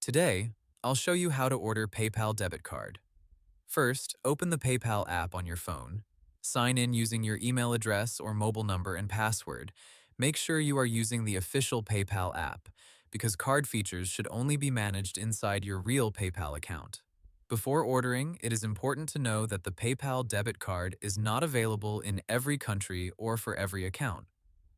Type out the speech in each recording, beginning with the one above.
Today, I'll show you how to order PayPal debit card. First, open the PayPal app on your phone. Sign in using your email address or mobile number and password. Make sure you are using the official PayPal app, because card features should only be managed inside your real PayPal account. Before ordering, it is important to know that the PayPal debit card is not available in every country or for every account.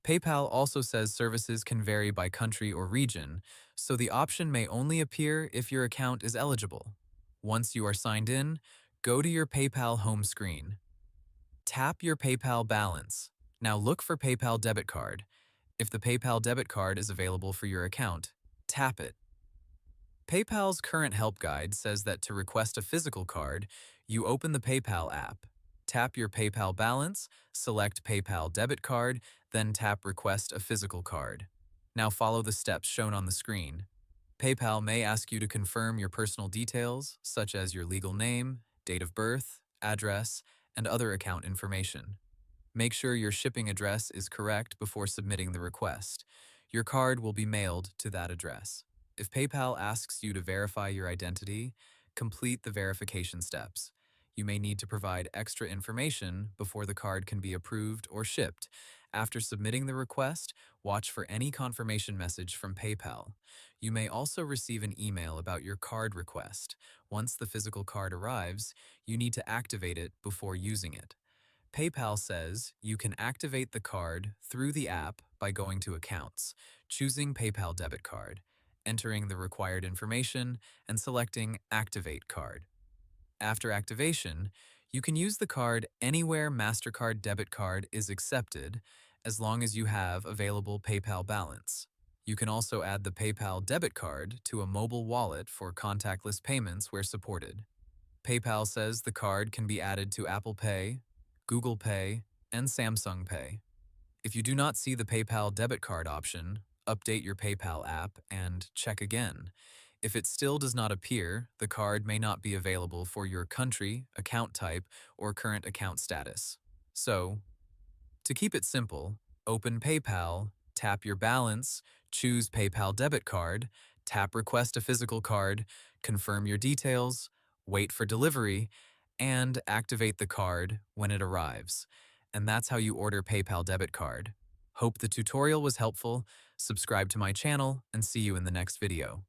PayPal also says services can vary by country or region, so the option may only appear if your account is eligible. Once you are signed in, go to your PayPal home screen. Tap your PayPal balance. Now look for PayPal debit card. If the PayPal debit card is available for your account, tap it. PayPal's current help guide says that to request a physical card, you open the PayPal app, tap your PayPal balance, select PayPal debit card, then tap Request a physical card. Now follow the steps shown on the screen. PayPal may ask you to confirm your personal details, such as your legal name, date of birth, address, and other account information. Make sure your shipping address is correct before submitting the request. Your card will be mailed to that address. If PayPal asks you to verify your identity, complete the verification steps. You may need to provide extra information before the card can be approved or shipped. After submitting the request, watch for any confirmation message from PayPal. You may also receive an email about your card request. Once the physical card arrives, you need to activate it before using it. PayPal says you can activate the card through the app by going to Accounts, choosing PayPal debit card, entering the required information, and selecting Activate Card. After activation, you can use the card anywhere Mastercard debit card is accepted, as long as you have available PayPal balance. You can also add the PayPal debit card to a mobile wallet for contactless payments where supported. PayPal says the card can be added to Apple Pay, Google Pay, and Samsung Pay. If you do not see the PayPal debit card option, update your PayPal app and check again. If it still does not appear, the card may not be available for your country, account type, or current account status. So, to keep it simple, open PayPal, tap your balance, choose PayPal debit card, tap Request a physical card, confirm your details, wait for delivery, and activate the card when it arrives. And that's how you order PayPal debit card. Hope the tutorial was helpful. Subscribe to my channel and see you in the next video.